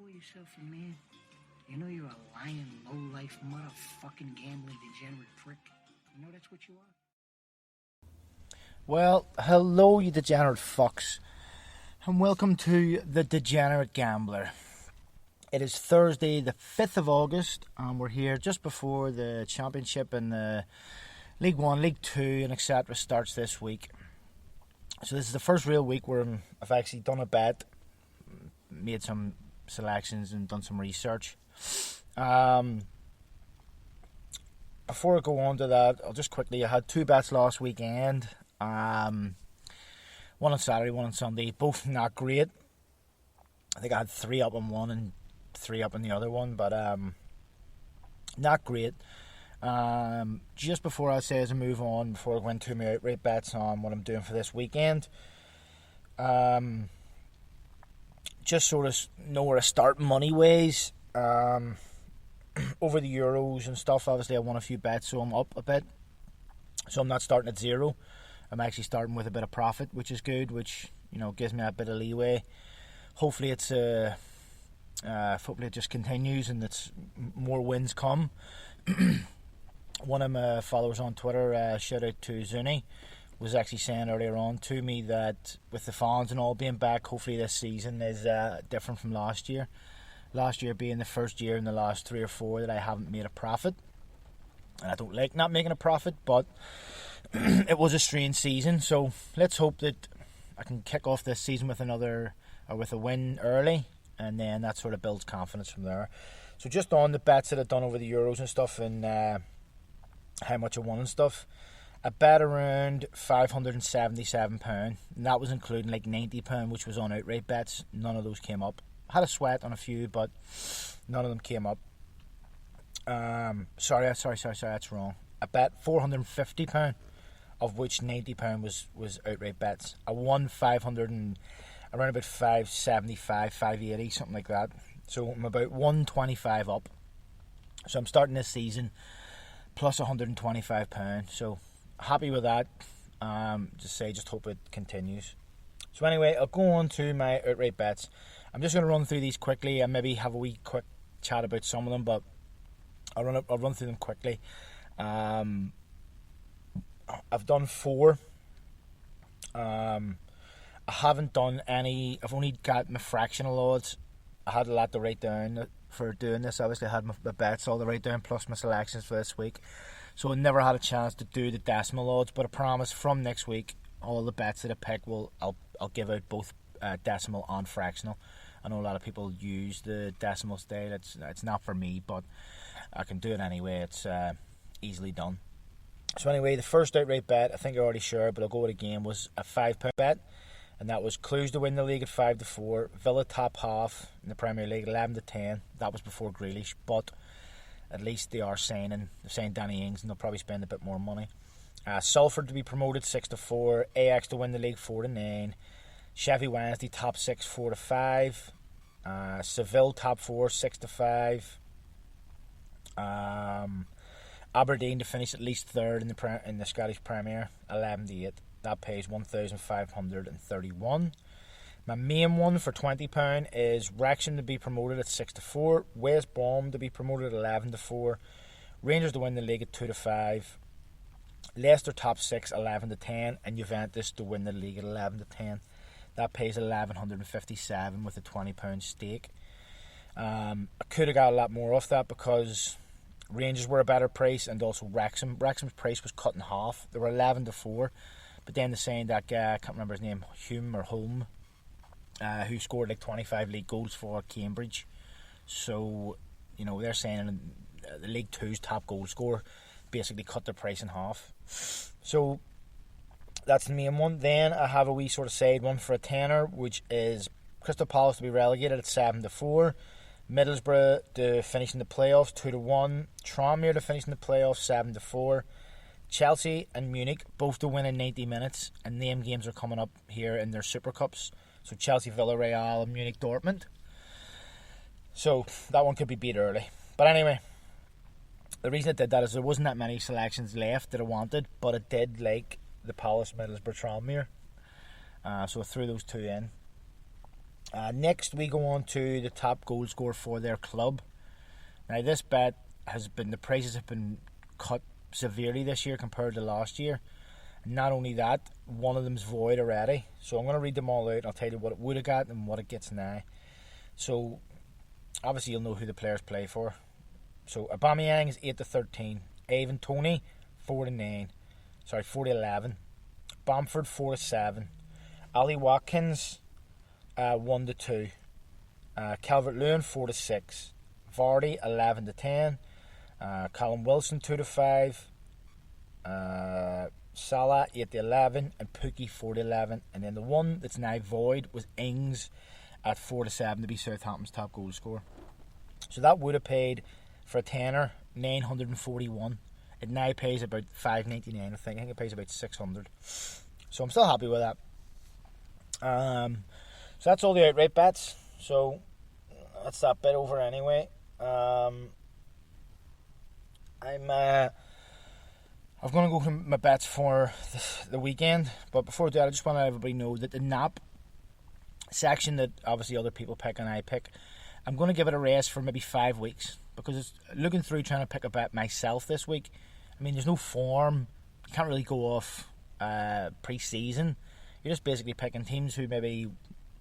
call yourself a man? You know you're a lying, low-life, motherfucking gambling degenerate prick. You know that's what you are? Well, hello you degenerate fucks, and welcome to The Degenerate Gambler. It is Thursday the 5th of August, and we're here just before the Championship and the League 1, League 2 and etc. starts this week. So this is the first real week where I've actually done a bet, made some selections and done some research. Before I go on to that, I'll just quickly, I had two bets last weekend. One on Saturday, one on Sunday, both not great. I think I had 3 up on one and 3 up on the other one, but not great. Just before I say as I move on, before I go into my outright bets on what I'm doing for this weekend, just sort of know where to start money-ways. Over the Euros and stuff, obviously I won a few bets, so I'm up a bit. So I'm not starting at zero. I'm actually starting with a bit of profit, which is good, which, you know, gives me a bit of leeway. Hopefully hopefully it just continues and it's more wins come. One of my followers on Twitter, shout out to Zuni, was actually saying earlier on to me that with the fans and all being back, hopefully this season is different from last year. Last year being the first year in the last 3 or 4 that I haven't made a profit. And I don't like not making a profit, but it was a strange season. So let's hope that I can kick off this season with with a win early, and then that sort of builds confidence from there. So just on the bets that I've done over the Euros and stuff, and how much I won and stuff, I bet around £577, and that was including like £90, which was on outright bets. None of those came up. Had a sweat on a few, but none of them came up. Sorry, that's wrong. I bet £450, of which £90 was outright bets. I won around about 575, 580, something like that. So I'm about 125 up. So I'm starting this season plus £125. So happy with that. Just hope it continues. So anyway, I'll go on to my outright bets. I'm just going to run through these quickly and maybe have a wee quick chat about some of them, but I'll run through them quickly. I've done 4. I haven't done any. I've only got my fractional odds. I had a lot to write down for doing this. Obviously, I had my bets all to write down plus my selections for this week. So I never had a chance to do the decimal odds, but I promise from next week, all the bets that I pick I'll give out both decimal and fractional. I know a lot of people use the decimal style. It's not for me, but I can do it anyway. It's easily done. So anyway, the first outright bet, I think I already shared, but I'll go with it again, was a £5 bet, and that was Clues to win the league at 5-4, Villa top half in the Premier League 11-10. That was before Grealish, but at least they're signing Danny Ings, and they'll probably spend a bit more money. Salford to be promoted 6-4, Ajax to win the league 4-9, Sheffield Wednesday top 6 4-5, Seville top 4 6-5, Aberdeen to finish at least third in the Scottish Premier 11-8. That pays 1,531. My main one for £20 is Wrexham to be promoted at 6-4, West Brom to be promoted at 11-4, Rangers to win the league at 2-5, Leicester top 6 11-10, and Juventus to win the league at 11-10. That pays 1,157 with a £20 stake. I could have got a lot more off that because Rangers were a better price, and also Wrexham's price was cut in half. They were 11-4, but then they're saying that guy, I can't remember his name, Holm, who scored like 25 league goals for Cambridge. So, you know, they're saying the League 2's top goal scorer basically cut their price in half. So that's the main one. Then I have a wee sort of side one for a tenner, which is Crystal Palace to be relegated at 7-4, Middlesbrough to finish in the playoffs 2-1, Tranmere to finish in the playoffs 7-4, Chelsea and Munich both to win in 90 minutes, and name games are coming up here in their Super Cups. So Chelsea, Villarreal, and Munich, Dortmund. So that one could be beat early. But anyway, the reason I did that is there wasn't that many selections left that I wanted, but I did like the Palace, Middlesbrough, Tranmere. So I threw those two in. Next, we go on to the top goal scorer for their club. Now, this bet the prices have been cut severely this year compared to last year. Not only that, one of them's void already. So I'm going to read them all out and I'll tell you what it would have got and what it gets now. So, obviously you'll know who the players play for. So, Aubameyang is 8-13. Ivan Toney, 4-9. 4-11. Bamford, 4-7. Ali Watkins, 1-2. Calvert-Lewin, 4-6. Vardy, 11-10. Callum Wilson, 2-5. Salah, 8-11. And Pukki, 4-11. And then the one that's now void was Ings at 4-7 to be Southampton's top goal scorer. So that would have paid for a tenner, 941. It now pays about $5.99. I think it pays about $600. So I'm still happy with that. So that's all the outright bets. So that's that bit over anyway. I'm going to go through my bets for the weekend. But before I do that, I just want to let everybody know that the NAP section that obviously other people pick and I pick, I'm going to give it a rest for maybe 5 weeks. Because it's looking through trying to pick a bet myself this week. I mean, there's no form. You can't really go off pre-season. You're just basically picking teams who maybe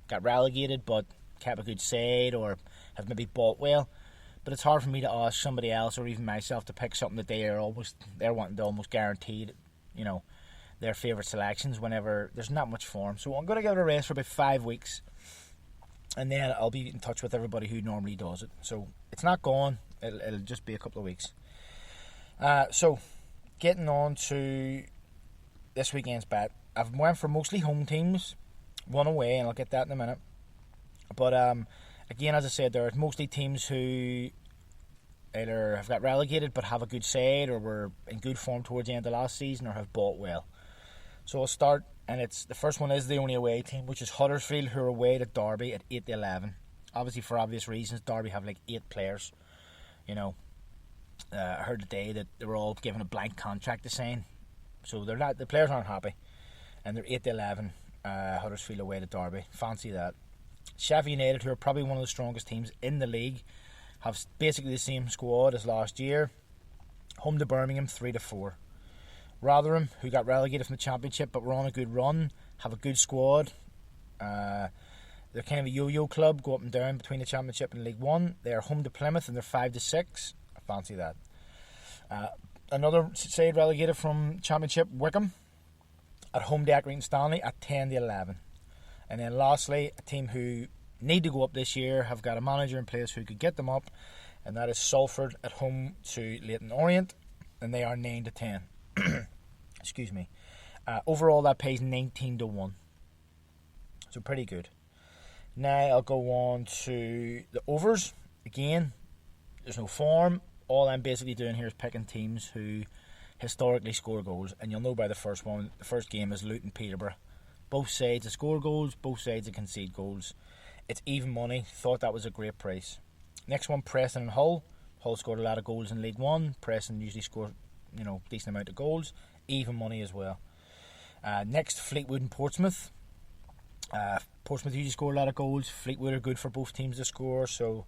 got relegated but kept a good side or have maybe bought well. But it's hard for me to ask somebody else or even myself to pick something that they're wanting to almost guarantee, their favourite selections whenever there's not much form. So I'm going to give it a rest for about 5 weeks. And then I'll be in touch with everybody who normally does it. So it's not gone. It'll just be a couple of weeks. So getting on to this weekend's bet. I've went for mostly home teams, one away, and I'll get that in a minute. But again, as I said, there are mostly teams who either have got relegated but have a good side or were in good form towards the end of last season or have bought well. So I'll start, and the first one is the only away team, which is Huddersfield, who are away to Derby at 8-11. Obviously, for obvious reasons, Derby have like 8 players. I heard today that they were all given a blank contract to sign, so the players aren't happy, and they're 8-11. Huddersfield away to Derby. Fancy that. Sheffield United, who are probably one of the strongest teams in the league, have basically the same squad as last year. Home to Birmingham, 3-4. Rotherham, who got relegated from the Championship but were on a good run, have a good squad. They're kind of a yo-yo club, go up and down between the Championship and League One. They are home to Plymouth and they're 5-6. I fancy that. Another side relegated from Championship, Wickham, at home to Accrington Stanley at 10-11. And then lastly, a team who need to go up this year, have got a manager in place who could get them up, and that is Salford at home to Leyton Orient, and they are 9-10. Excuse me. Overall, that pays 19-1. So pretty good. Now I'll go on to the overs. Again, there's no form. All I'm basically doing here is picking teams who historically score goals, and you'll know by the first one. The first game is Luton Peterborough. Both sides score goals, both sides concede goals. It's even money. Thought that was a great price. Next one, Preston and Hull. Hull scored a lot of goals in League One. Preston usually score, decent amount of goals. Even money as well. Next, Fleetwood and Portsmouth. Portsmouth usually score a lot of goals. Fleetwood are good for both teams to score, so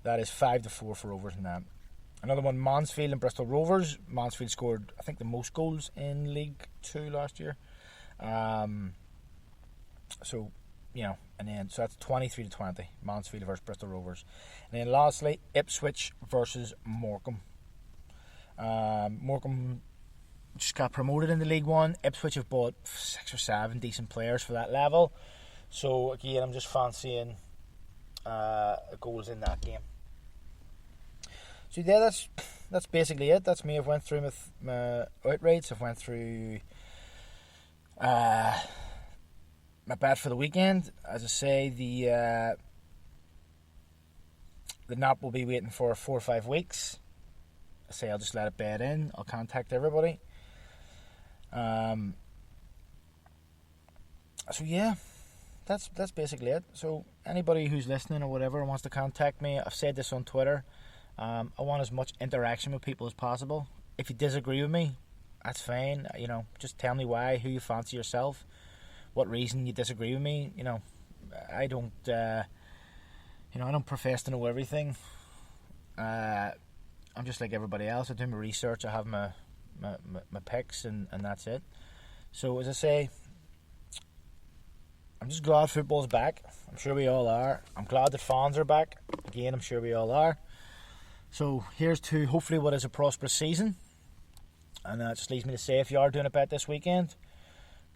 that is 5-4 for overs in that. Another one, Mansfield and Bristol Rovers. Mansfield scored, I think, the most goals in League 2 last year. So that's 23-20. Mansfield versus Bristol Rovers. And then lastly, Ipswich versus Morecambe. Morecambe just got promoted in the League One. Ipswich have bought 6 or 7 decent players for that level. So again, I'm just fancying goals in that game. So yeah, that's basically it. That's me. I've went through with my outrights. I've went through my bet for the weekend. As I say, the NAP will be waiting for 4 or 5 weeks. I say I'll just let it bed in. I'll contact everybody. So yeah, that's basically it. So anybody who's listening or whatever wants to contact me, I've said this on Twitter. I want as much interaction with people as possible. If you disagree with me, that's fine. Just tell me why, who you fancy yourself, what reason you disagree with me. I don't, I don't profess to know everything. I'm just like everybody else. I do my research. I have my picks, and that's it. So as I say, I'm just glad football's back. I'm sure we all are. I'm glad that fans are back. Again, I'm sure we all are. So here's to hopefully what is a prosperous season. And that just leaves me to say, if you are doing a bet this weekend,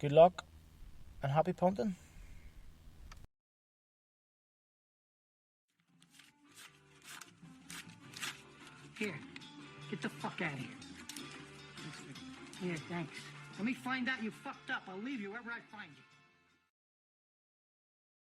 good luck and happy punting. Here, get the fuck out of here. Here, thanks. Let me find out you fucked up. I'll leave you wherever I find you.